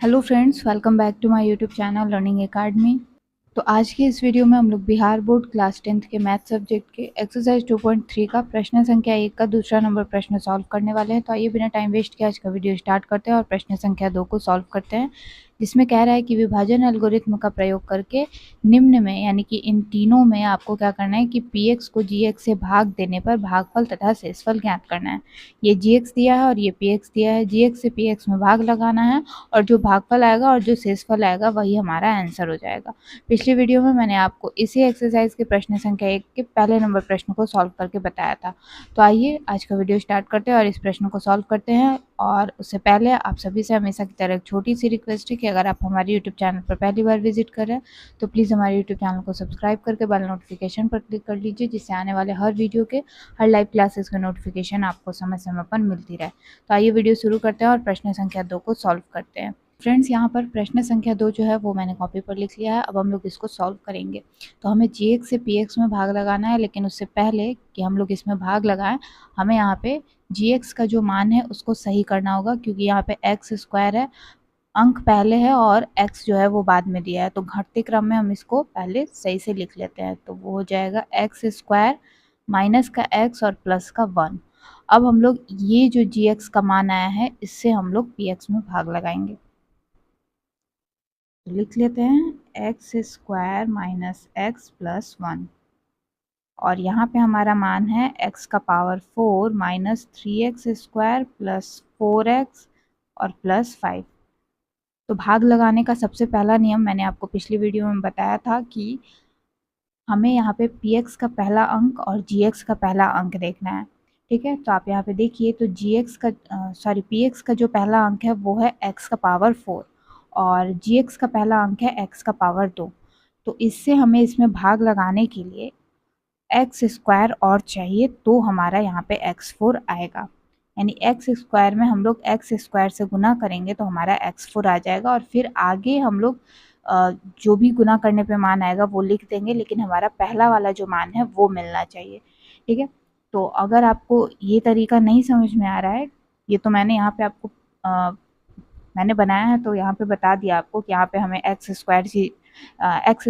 Hello friends, welcome back to my YouTube channel learning academy. तो आज की इस वीडियो में हम लोग बिहार बोर्ड क्लास 10th के मैथ सब्जेक्ट के एक्सरसाइज 2.3 का प्रश्न संख्या 1 का दूसरा नंबर प्रश्न सॉल्व करने वाले हैं। तो आइए बिना टाइम वेस्ट किए आज का वीडियो स्टार्ट करते हैं और प्रश्न संख्या 2 को सॉल्व करते हैं, जिसमें कह रहा है कि विभाजन एल्गोरिथम का प्रयोग करके निम्न में यानी कि इन तीनों में आपको क्या करना है कि px को gx से भाग देने पर भागफल तथा शेषफल ज्ञात करना है। ये gx दिया है और ये px दिया है, gx से px में भाग लगाना है और जो भागफल आएगा और जो शेषफल आएगा वही हमारा आंसर हो जाएगा। पिछली वीडियो में मैंने आपको इसी एक्सरसाइज के प्रश्न संख्या 1 के पहले नंबर प्रश्न को सॉल्व करके बताया था। तो आइए आज का वीडियो स्टार्ट करते हैं और इस प्रश्न को सॉल्व करते हैं। और उससे पहले आप सभी से हमेशा की तरह एक छोटी सी रिक्वेस्ट है कि अगर आप हमारे यूट्यूब चैनल पर पहली बार विजिट कर रहे हैं तो प्लीज़ हमारे यूट्यूब चैनल को सब्सक्राइब करके बेल नोटिफिकेशन पर क्लिक कर लीजिए, जिससे आने वाले हर वीडियो के हर लाइव क्लासेस का नोटिफिकेशन आपको समय समय पर मिलती रहे। तो आइए वीडियो शुरू करते हैं और प्रश्न संख्या 2 को सॉल्व करते हैं। फ्रेंड्स, यहाँ पर प्रश्न संख्या 2 जो है वो मैंने कॉपी पर लिख लिया है। अब हम लोग इसको सॉल्व करेंगे। तो हमें gx से px में भाग लगाना है, लेकिन उससे पहले कि हम लोग इसमें भाग लगाएं हमें यहाँ पे gx का जो मान है उसको सही करना होगा, क्योंकि यहाँ पे x स्क्वायर है, अंक पहले है और x जो है वो बाद में दिया है। तो घटते क्रम में हम इसको पहले सही से लिख लेते हैं। तो वो हो जाएगा x स्क्वायर माइनस का x और प्लस का 1। अब हम लोग ये जो gx का मान आया है इससे हम लोग px में भाग लगाएंगे। लिख लेते हैं x square minus x plus 1 और यहाँ पे हमारा मान है x का power 4 minus 3x square plus 4x और प्लस 5। तो भाग लगाने का सबसे पहला नियम मैंने आपको पिछली वीडियो में बताया था कि हमें यहाँ पे px का पहला अंक और gx का पहला अंक देखना है। ठीक है, तो आप यहाँ पे देखिए तो px का जो पहला अंक है वो है x का पावर 4 और gx का पहला अंक है x का पावर 2। तो इससे हमें इसमें भाग लगाने के लिए एक्स स्क्वायर और चाहिए, तो हमारा यहाँ पे x4 आएगा। यानी एक्स स्क्वायर में हम लोग एक्स स्क्वायर से गुना करेंगे तो हमारा x4 आ जाएगा और फिर आगे हम लोग जो भी गुना करने पे मान आएगा वो लिख देंगे, लेकिन हमारा पहला वाला जो मान है वो मिलना चाहिए। ठीक है, तो अगर आपको ये तरीका नहीं समझ में आ रहा है, ये तो मैंने यहाँ पे आपको मैंने बनाया है तो यहाँ पे बता दिया आपको कि यहाँ पे हमें एक्स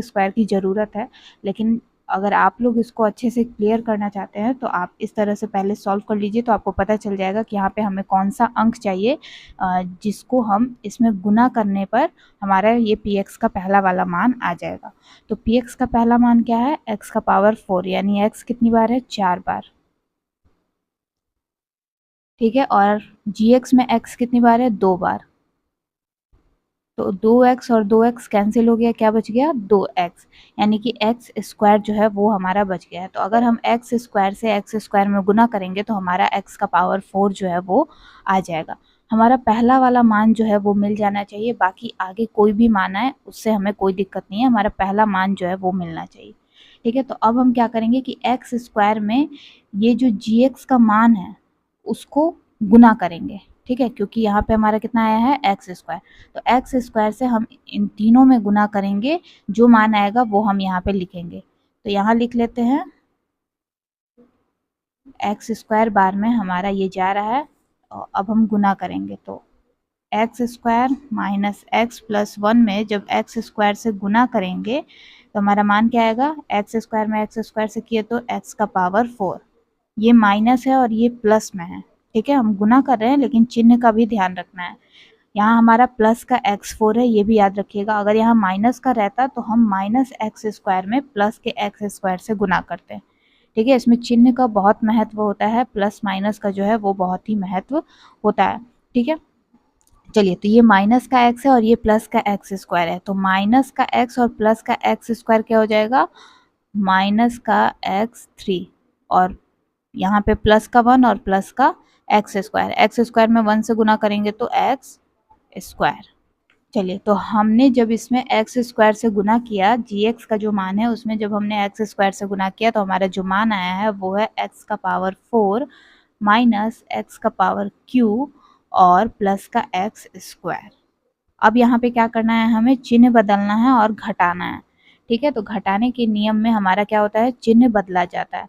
स्क्वायर की ज़रूरत है। लेकिन अगर आप लोग इसको अच्छे से क्लियर करना चाहते हैं तो आप इस तरह से पहले सॉल्व कर लीजिए, तो आपको पता चल जाएगा कि यहाँ पे हमें कौन सा अंक चाहिए जिसको हम इसमें गुना करने पर हमारा ये px का पहला वाला मान आ जाएगा। तो px का पहला मान क्या है, x का पावर 4, यानी x कितनी बार है, 4 बार। ठीक है, और gx में x कितनी बार है, 2 बार। तो 2x और 2x कैंसिल हो गया, क्या बच गया, 2x, यानी कि x स्क्वायर जो है वो हमारा बच गया है। तो अगर हम x स्क्वायर से x स्क्वायर में गुना करेंगे तो हमारा x का पावर 4 जो है वो आ जाएगा। हमारा पहला वाला मान जो है वो मिल जाना चाहिए, बाकी आगे कोई भी मान आए उससे हमें कोई दिक्कत नहीं है, हमारा पहला मान जो है वो मिलना चाहिए। ठीक है, तो अब हम क्या करेंगे कि x स्क्वायर में ये जो gx का मान है उसको गुना करेंगे। ठीक है, क्योंकि यहाँ पे हमारा कितना आया है, एक्स स्क्वायर। तो एक्स स्क्वायर से हम इन तीनों में गुना करेंगे, जो मान आएगा वो हम यहाँ पे लिखेंगे। तो यहाँ लिख लेते हैं एक्स स्क्वायर बार में हमारा ये जा रहा है और अब हम गुना करेंगे। तो x square minus x plus 1 में जब एक्स स्क्वायर से गुना करेंगे तो हमारा मान क्या आएगा, एक्स स्क्वायर में एक्स स्क्वायर से किए तो एक्स का पावर 4, ये माइनस है और ये प्लस में है। ठीक है, हम गुना कर रहे हैं लेकिन चिन्ह का भी ध्यान रखना है। यहाँ हमारा प्लस का x4 है, ये भी याद रखिएगा। अगर यहाँ माइनस का रहता तो हम माइनस एक्स स्क्वायर में प्लस के एक्स स्क्वायर से गुना करते हैं। ठीक है, इसमें चिन्ह का बहुत महत्व होता है, प्लस माइनस का जो है वो बहुत ही महत्व होता है। ठीक है, चलिए, तो ये माइनस का x है और ये प्लस का एक्स स्क्वायर है। तो माइनस का x और प्लस का एक्स स्क्वायर क्या हो जाएगा, माइनस का x3 और यहाँ पे प्लस का 1 और प्लस का एक्स स्क्वायर में 1 से गुना करेंगे तो एक्स स्क्वायर। चलिए, तो हमने जब इसमें एक्स स्क्वायर से गुना किया, gx का जो मान है उसमें जब हमने एक्स स्क्वायर से गुना किया तो हमारा जो मान आया है वो है x का पावर 4 माइनस एक्स का पावर q और प्लस का एक्स स्क्वायर। अब यहाँ पे क्या करना है, हमें चिन्ह बदलना है और घटाना है। ठीक है, तो घटाने के नियम में हमारा क्या होता है, चिन्ह बदला जाता है।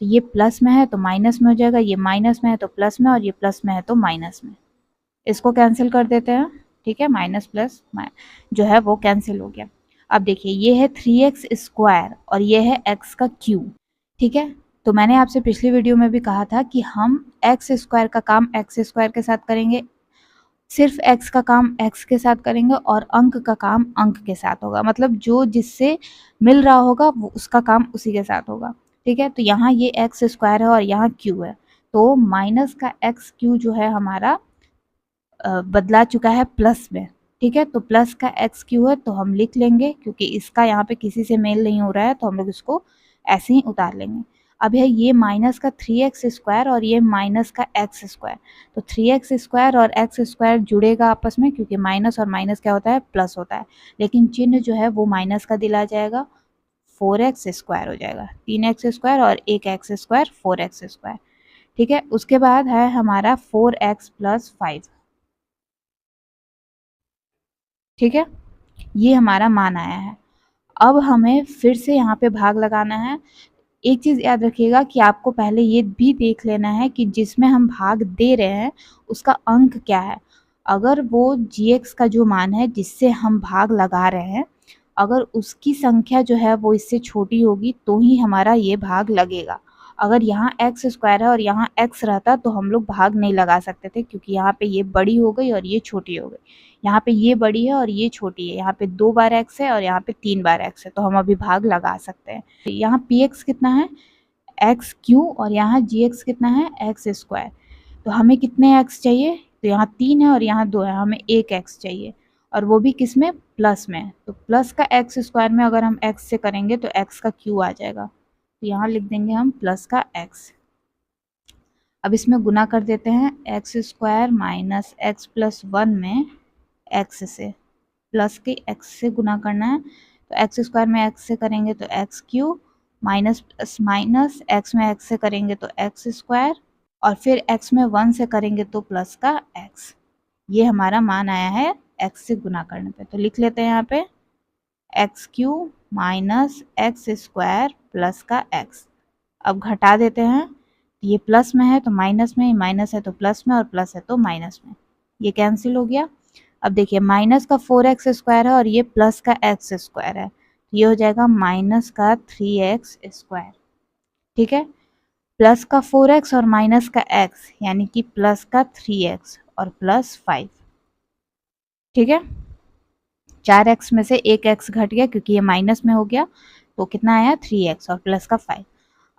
तो ये प्लस में है तो माइनस में हो जाएगा, ये माइनस में है तो प्लस में, और ये प्लस में है तो माइनस में। इसको कैंसिल कर देते हैं। ठीक है, माइनस प्लस जो है वो कैंसिल हो गया। अब देखिए ये है 3x स्क्वायर और ये है x का क्यूब, ठीक है। तो मैंने आपसे पिछली वीडियो में भी कहा था कि हम एक्स स्क्वायर का काम एक्स स्क्वायर के साथ करेंगे, सिर्फ x का काम x के साथ करेंगे और अंक का काम अंक के साथ होगा, मतलब जो जिससे मिल रहा होगा वो उसका काम उसी के साथ होगा, ठीक है। तो यहाँ ये एक्स स्क्वायर है और यहाँ क्यू है, तो माइनस का एक्स क्यू जो है हमारा बदला चुका है प्लस में, ठीक है। तो प्लस का एक्स क्यू है तो हम लिख लेंगे, क्योंकि इसका यहाँ पे किसी से मेल नहीं हो रहा है तो हम लोग इसको ऐसे ही उतार लेंगे। अब है ये माइनस का 3x स्क्वायर और ये माइनस का एक्स स्क्वायर, तो 3x स्क्वायर और एक्स स्क्वायर जुड़ेगा आपस में, क्योंकि माइनस और माइनस क्या होता है, प्लस होता है, लेकिन चिन्ह जो है वो माइनस का दिला जाएगा, 4x स्क्वायर हो जाएगा, 3x स्क्वायर और एक एक्स स्क्वायर 4x स्क्वायर, ठीक है। उसके बाद है हमारा 4x प्लस 5, ठीक है, ये हमारा मान आया है। अब हमें फिर से यहाँ पे भाग लगाना है। एक चीज़ याद रखिएगा कि आपको पहले ये भी देख लेना है कि जिसमें हम भाग दे रहे हैं उसका अंक क्या है। अगर वो gx का जो मान है जिससे हम भाग लगा रहे हैं, अगर उसकी संख्या जो है वो इससे छोटी होगी तो ही हमारा ये भाग लगेगा। अगर यहाँ एक्स स्क्वायर है और यहाँ एक्स रहता तो हम लोग भाग नहीं लगा सकते थे, क्योंकि यहाँ पे ये बड़ी हो गई और ये छोटी हो गई, यहाँ पे ये बड़ी है और ये छोटी है, यहाँ पे 2 बार एक्स है और यहाँ पे 3 बार एक्स है, तो हम अभी भाग लगा सकते हैं। यहाँ पी एक्स कितना है, एक्स क्यू, और यहाँ जी एक्स कितना है, एक्स स्क्वायर। तो हमें कितने एक्स चाहिए, तो यहाँ 3 है और यहाँ 2 है, हमें 1 एक्स चाहिए, और वो भी किस में, प्लस में। तो प्लस का एक्स स्क्वायर में अगर हम एक्स से करेंगे तो एक्स का क्यू आ जाएगा, तो यहाँ लिख देंगे हम प्लस का एक्स। अब इसमें गुना कर देते हैं, x square minus x plus 1 में एक्स से, प्लस के एक्स से गुना करना है, तो एक्स स्क्वायर में एक्स से करेंगे तो x Q, minus plus minus, x में एक्स से करेंगे तो एक्स स्क्वायर, और फिर एक्स में 1 से करेंगे तो प्लस का एक्स। ये हमारा मान आया है एक्स से गुना करने पे, तो लिख लेते हैं यहाँ पे x Q minus x square plus का एक्स। अब घटा देते हैं, ये प्लस में है तो माइनस में, माइनस है तो प्लस में, और प्लस है तो माइनस में, ये कैंसिल हो गया। अब देखिए माइनस का 4x स्क्वायर है और ये प्लस का x स्क्वायर है, ये हो जाएगा माइनस का 3x स्क्वायर, ठीक है। प्लस का 4x और माइनस का x यानी कि प्लस का 3x और प्लस 5, ठीक है। 4x में से एक x घट गया क्योंकि ये माइनस में हो गया, तो कितना आया 3x और प्लस का 5।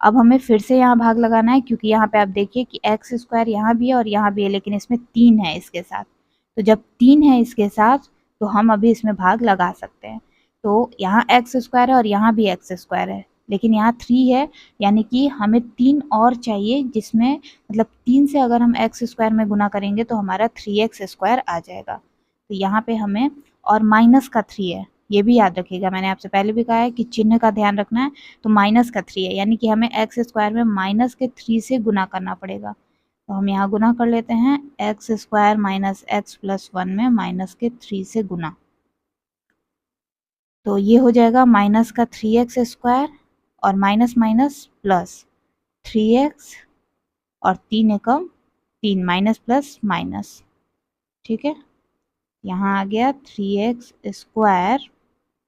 अब हमें फिर से यहाँ भाग लगाना है, क्योंकि यहाँ पे आप देखिए कि एक्स स्क्वायर यहाँ भी है और यहाँ भी है, लेकिन इसमें 3 है इसके साथ, तो जब 3 है इसके साथ तो हम अभी इसमें भाग लगा सकते हैं। तो यहाँ एक्स स्क्वायर है और यहाँ भी एक्स स्क्वायर है, लेकिन यहाँ 3 है, यानी कि हमें 3 और चाहिए, जिसमें मतलब 3 से अगर हम एक्स स्क्वायर में गुना करेंगे तो हमारा 3x स्क्वायर आ जाएगा। तो यहाँ पे हमें, और माइनस का 3 है, ये भी याद रखिएगा, मैंने आपसे पहले भी कहा है कि चिन्ह का ध्यान रखना है। तो माइनस का 3 है, यानी कि हमें एक्स स्क्वायर में माइनस के 3 से गुना करना पड़ेगा, तो हम यहाँ गुना कर लेते हैं, x square minus x plus 1 में माइनस के 3 से गुना, तो ये हो जाएगा माइनस का 3x स्क्वायर और माइनस माइनस प्लस 3x और 3 एकम 3, माइनस प्लस माइनस, ठीक है। यहाँ आ गया 3x स्क्वायर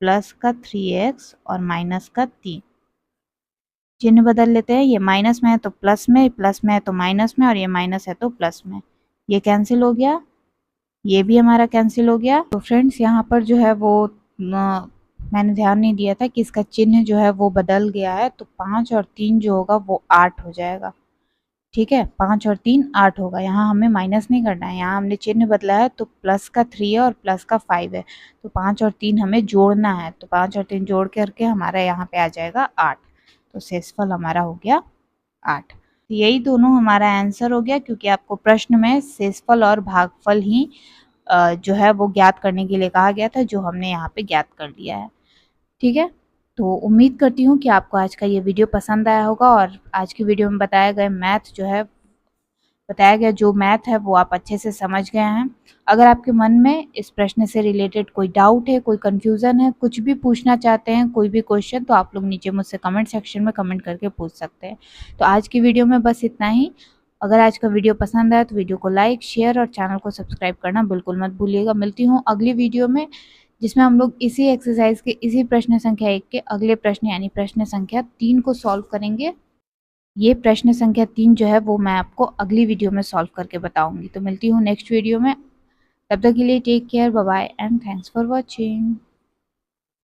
प्लस का 3x और माइनस का 3, चिन्ह बदल लेते हैं, ये माइनस में है तो प्लस में, प्लस में है तो माइनस में, और ये माइनस है तो प्लस में, ये कैंसिल हो गया, ये भी हमारा कैंसिल हो गया। तो फ्रेंड्स यहाँ पर जो है वो मैंने ध्यान नहीं दिया था कि इसका चिन्ह जो है वो बदल गया है, तो 5 और 3 जो होगा वो 8 हो जाएगा, ठीक है। 5 और 3 8 होगा, यहाँ हमें माइनस नहीं करना है, यहाँ हमने चिन्ह बदला है, तो प्लस का 3 है और प्लस का 5 है, तो 5 और 3 हमें जोड़ना है, तो 5 और 3 जोड़ करके हमारा यहाँ पे आ जाएगा 8, तो शेषफल हमारा हो गया 8। तो यही दोनों हमारा आंसर हो गया, क्योंकि आपको प्रश्न में शेषफल और भागफल ही जो है वो ज्ञात करने के लिए कहा गया था, जो हमने यहाँ पे ज्ञात कर लिया है, ठीक है। तो उम्मीद करती हूँ कि आपको आज का ये वीडियो पसंद आया होगा, और आज की वीडियो में बताया गया मैथ जो है, बताया गया जो मैथ है वो आप अच्छे से समझ गए हैं। अगर आपके मन में इस प्रश्न से रिलेटेड कोई डाउट है, कोई कंफ्यूजन है, कुछ भी पूछना चाहते हैं, कोई भी क्वेश्चन, तो आप लोग नीचे मुझसे कमेंट सेक्शन में कमेंट करके पूछ सकते हैं। तो आज की वीडियो में बस इतना ही। अगर आज का वीडियो पसंद आया तो वीडियो को लाइक, शेयर और चैनल को सब्सक्राइब करना बिल्कुल मत भूलिएगा। मिलती हूँ अगली वीडियो में, जिसमें हम लोग इसी एक्सरसाइज के इसी प्रश्न संख्या 1 के अगले प्रश्न यानी प्रश्न संख्या 3 को सॉल्व करेंगे। ये प्रश्न संख्या 3 जो है वो मैं आपको अगली वीडियो में सॉल्व करके बताऊंगी। तो मिलती हूँ नेक्स्ट वीडियो में, तब तक के लिए take care, bye bye and thanks for watching.